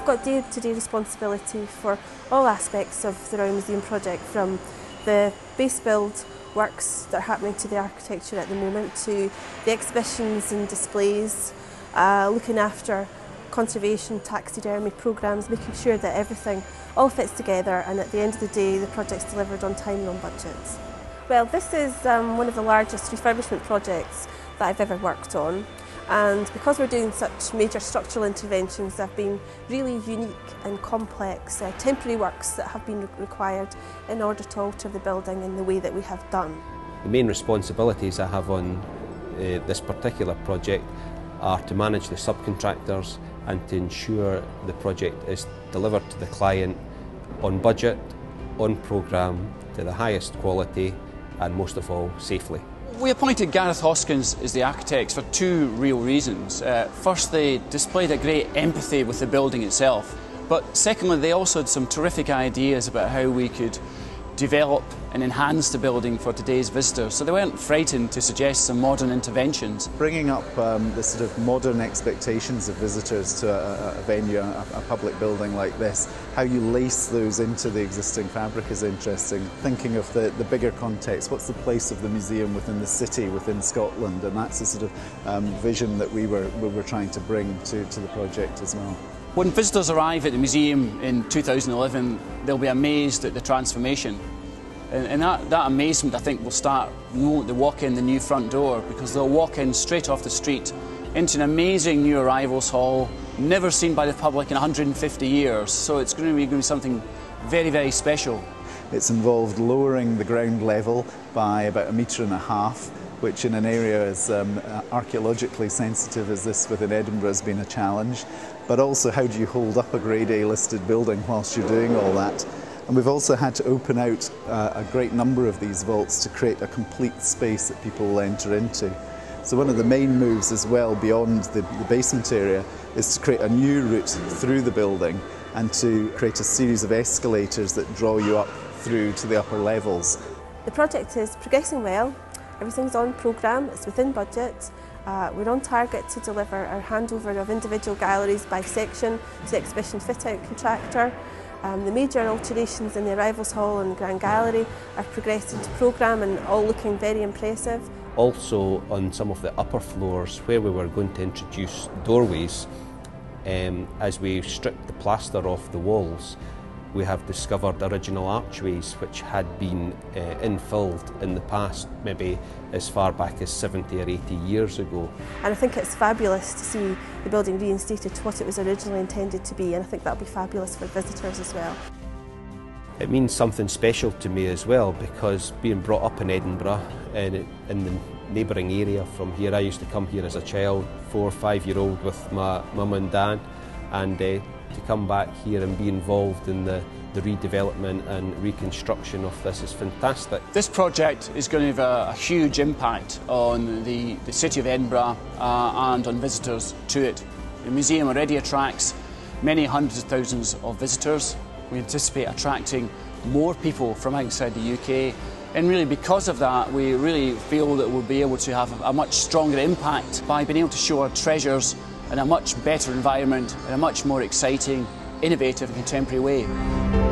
got day-to-day responsibility for all aspects of the Royal Museum project, from the base build works that are happening to the architecture at the moment to the exhibitions and displays, looking after conservation, taxidermy programmes, making sure that everything all fits together, and at the end of the day the project's delivered on time and on budget. Well, this is one of the largest refurbishment projects that I've ever worked on, and because we're doing such major structural interventions, there have been really unique and complex temporary works that have been required in order to alter the building in the way that we have done. The main responsibilities I have on this particular project are to manage the subcontractors and to ensure the project is delivered to the client on budget, on programme, to the highest quality and most of all safely. We appointed Gareth Hoskins as the architects for two real reasons. First, they displayed a great empathy with the building itself, but secondly they also had some terrific ideas about how we could develop and enhance the building for today's visitors, so they weren't frightened to suggest some modern interventions. Bringing up the sort of modern expectations of visitors to a venue, a public building like this, how you lace those into the existing fabric is interesting. Thinking of the bigger context, what's the place of the museum within the city, within Scotland, and that's the sort of vision that we were trying to bring to the project as well. When visitors arrive at the museum in 2011, they'll be amazed at the transformation. And that amazement, I think, will start the moment they walk in the new front door, because they'll walk in straight off the street into an amazing new arrivals hall, never seen by the public in 150 years. So it's going to be something very, very special. It's involved lowering the ground level by about 1.5 metres, which in an area as archaeologically sensitive as this within Edinburgh has been a challenge. But also, how do you hold up a Grade A listed building whilst you're doing all that? And we've also had to open out a great number of these vaults to create a complete space that people will enter into. So one of the main moves as well, beyond the basement area, is to create a new route through the building and to create a series of escalators that draw you up through to the upper levels. The project is progressing well. Everything's on programme, it's within budget. We're on target to deliver our handover of individual galleries by section to the exhibition fit-out contractor. The major alterations in the arrivals hall and Grand Gallery are progressing to programme and all looking very impressive. Also on some of the upper floors where we were going to introduce doorways, as we stripped the plaster off the walls, we have discovered original archways which had been infilled in the past, maybe as far back as 70 or 80 years ago. And I think it's fabulous to see the building reinstated to what it was originally intended to be, and I think that'll be fabulous for visitors as well. It means something special to me as well, because being brought up in Edinburgh and in the neighbouring area from here, I used to come here as a child, 4 or 5-year-old with my mum and dad, and to come back here and be involved in the redevelopment and reconstruction of this is fantastic. This project is going to have a huge impact on the city of Edinburgh and on visitors to it. The museum already attracts many hundreds of thousands of visitors. We anticipate attracting more people from outside the UK, and really because of that we really feel that we'll be able to have a much stronger impact by being able to show our treasures in a much better environment, in a much more exciting, innovative and contemporary way.